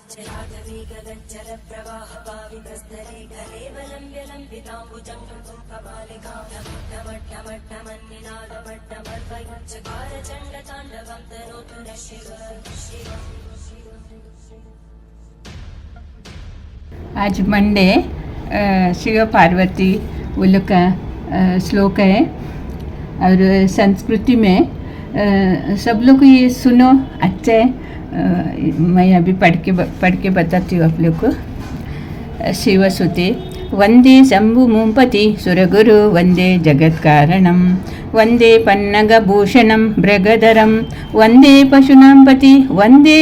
आज मंडे शिव पार्वती उल्लू का श्लोक है और संस्कृति में सब लोग को ये सुनो अच्छा है। मैं अभी पढ़ के बताती हूँ आप लोग को। शिवसुते वंदे शंभुमुपति सुरगुरु वंदे जगत्कारणं वंदे पन्नगभूषणं मृगधरं वंदे पशूनांपति वंदे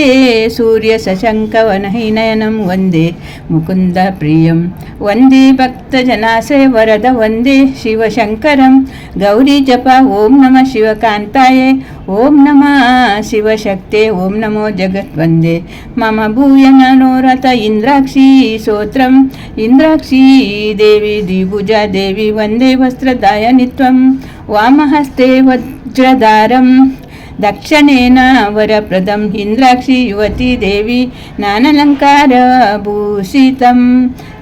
सूर्यशशंकवनहिनयनं वंदे मुकुन्दप्रियं वंदे भक्तजनाश्रय वरद वंदे शिवशंकरं गौरी जप ओं नमः शिवकान्ताय ओं नमः शिवशक्ते ओं नमो जगद्वंदे मम भूय मनोरथ इंद्राक्षी स्तोत्रम् इंद्राक्षी देवी द्विभुजा देवी वंदे वस्त्रदायिनी त्वं वामहस्ते वज्रधारं दक्षिणेन वरप्रदम् इंद्राक्षी युवती देवी नानालङ्कारभूषितं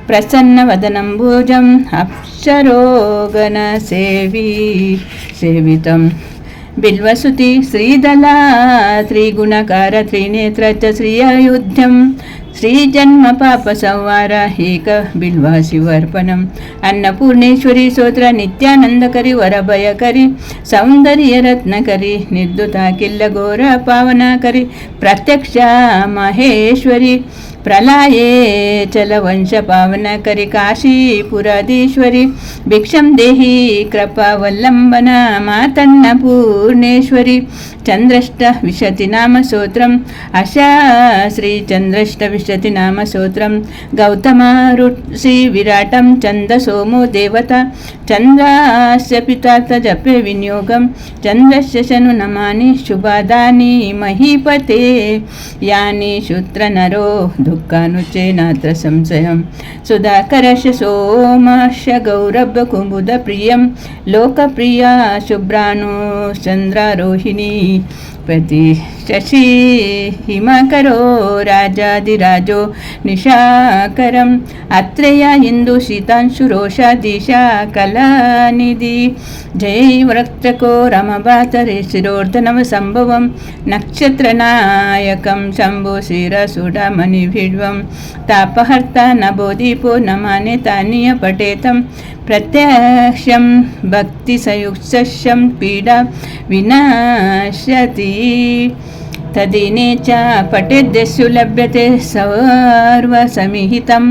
प्रसन्नवदनं भुजम् अप्सरोगणसेवितं बिल्वसुति श्रीदला त्रिगुणकार त्रिनेत्र च श्रिययुध्यं श्रीजन्म पाप संवार एक बिल्वाशिवर्पणम् अन्नपूर्णेश्वरी स्तोत्र नित्यानंदकरी वरभयकरी सौंदर्य रत्नकरी निर्दुता किल्ल घोर पावनाकरी प्रत्यक्ष महेश्वरी प्रलये चलवंश पावनकरी काशीपुराधीश्वरी भिक्षं देहि कृपावलंबन मातन्नपूर्णेश्वरी चंद्रष्ट विशति नाम स्तोत्रम् आशा श्री चंद्रष्ट विशति नाम स्तोत्रम् गौतम ऋषि विराटं चंदसोमो देवता चंद्रस्य पिता जपे विनियोगं चंद्रस्य शनु नमानि शुभादानि महीपते यानि शूत्र नरो दुःखानुचे नात्र संशयं सुधाकरश सोमश गौरभ कुमुद प्रियं लोकप्रिया शुभ्राणु चंद्रारोहिणी पति शशि हिमकरो राजाधिराजो निशाकरम् अत्रेया इंदु शीतांशुरोषाधीशा कलानिधि जय वृत्रको रमभातरे शिरोर्धनव संभवं नक्षत्रनायकं शंभो शिरसुडमणिभिड्वं तापहर्ता नभोदीपो नमाने तानीय पठेतं प्रत्यक्षं भक्तिसयुक्तं पीडा विनाशति तदिने च पठेद्यस्सु लभ्यते सर्वसमिहितं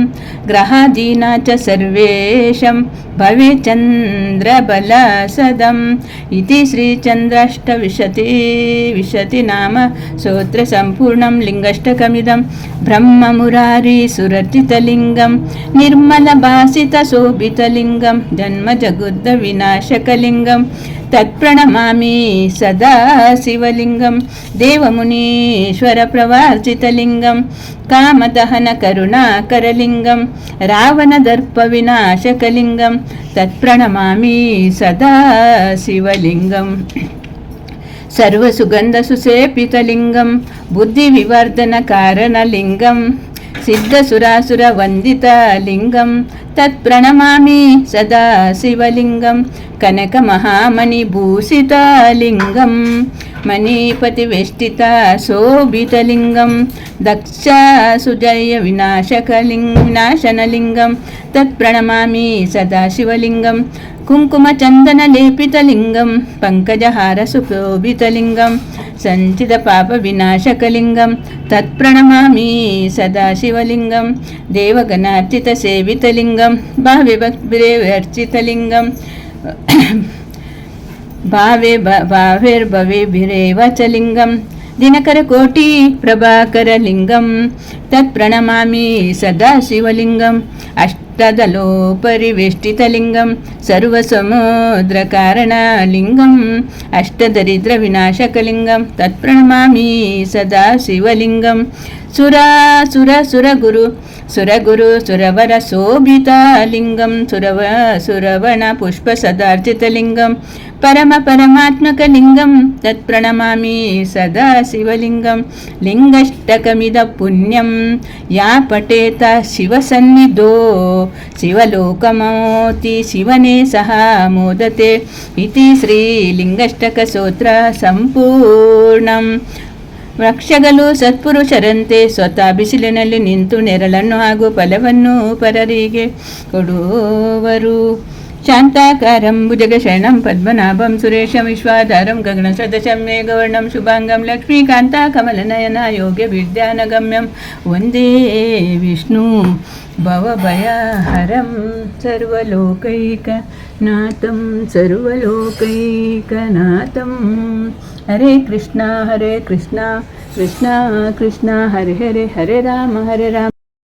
ग्रहादीना च सर्वेषं भवे चन्द्रबलसदम् इति श्रीचन्द्राष्टविशति नाम स्तोत्रसम्पूर्णं लिङ्गाष्टकमिदं ब्रह्ममुरारिसुरर्चितलिङ्गं निर्मलभासितशोभितलिङ्गं जन्मजगुद्धविनाशकलिङ्गं तत्प्रणमामि सदा शिवलिङ्गं देवमुनीश्वरप्रवर्तितलिङ्गं कामदहनकरुणाकरलिङ्गं रावणदर्पविनाशकलिङ्गं तत्प्रणमामि सदा शिवलिङ्गम् सर्वसुगन्धसुसेपितलिङ्गं बुद्धिविवर्धनकारणलिङ्गं सिद्धसुरासुरवन्दितलिङ्गं तत्प्रणमामि सदा शिवलिङ्गं कनकमहामणिभूषितलिङ्गं मणिपतिवेष्टिता शोभितलिङ्गं दक्षासुजयविनाशनलिङ्गं तत्प्रणमामि सदा शिवलिङ्गं कुङ्कुमचन्दनलेपितलिङ्गं पङ्कजहारसुशोभितलिङ्गं सञ्चितपापविनाशकलिङ्गं तत्प्रणमामि सदा शिवलिङ्गं देवगणार्चितसेवितलिङ्गं भावेर्भवेर्चितलिङ्गं भावेर्भवेभिरेव च लिङ्गं दिनकरकोटि प्रभाकरलिङ्गं तत्प्रणमामि सदा शिवलिङ्गम् अष्टदलोपरिवेष्टितलिङ्गं सर्वसमुद्रकारणलिङ्गम् अष्टदरिद्रविनाशकलिङ्गं तत्प्रणमामि सदा शिवलिङ्गं ಸುರಗುರು ಸುರವರ ಶೋಭಿತಲಿಂಗಂ ಸುರವಣ ಪುಷ್ಪ ಸದಾರ್ಚಿತಲಿಂಗಂ ಪರಮಾತ್ಮಕಲಿಂಗಂ ತತ್ಪ್ರಣಮಾಮಿ ಸದಾ ಶಿವಲಿಂಗಂ ಲಿಂಗಷ್ಟಕಮಿದ ಪುಣ್ಯಂ ಯಾ ಪಠೇತ ಶಿವಸನ್ನಿಧೋ ಶಿವಲೋಕಮೋತಿ ಶಿವನೇ ಸಹ ಮೋದತೆ ಇತಿ ಶ್ರೀಲಿಂಗಷ್ಟಕಸ್ತೋತ್ರ ಸಂಪೂರ್ಣಂ. ವೃಕ್ಷಗಳು ಸತ್ಪುರುಷರಂತೆ ಸ್ವತಃ ಬಿಸಿಲಿನಲ್ಲಿ ನಿಂತು ನೆರಳನ್ನು ಹಾಗೂ ಫಲವನ್ನು ಪರರಿಗೆ ಕೊಡುವರು. ಶಾಂತಾಕಾರಂ ಭುಜಗಶಯನಂ ಪದ್ಮನಾಭಂ ಸುರೇಶಂ ವಿಶ್ವಾಧಾರಂ ಗಗನಸದೃಶಂ ಮೇಘವರ್ಣಂ ಶುಭಾಂಗಂ ಲಕ್ಷ್ಮೀಕಾಂತ ಕಮಲನಯನ ಯೋಗ್ಯ ವಿದ್ಯಾನಗಮ್ಯಂ ವಂದೇ ವಿಷ್ಣು ಭವಭಯಹರಂ ಸರ್ವಲೋಕೈಕನಾಥಂ ಹರೇ ಕೃಷ್ಣ ಕೃಷ್ಣ ಕೃಷ್ಣ ಹರೆ ಹರೆ ಹರೆ ರಾಮ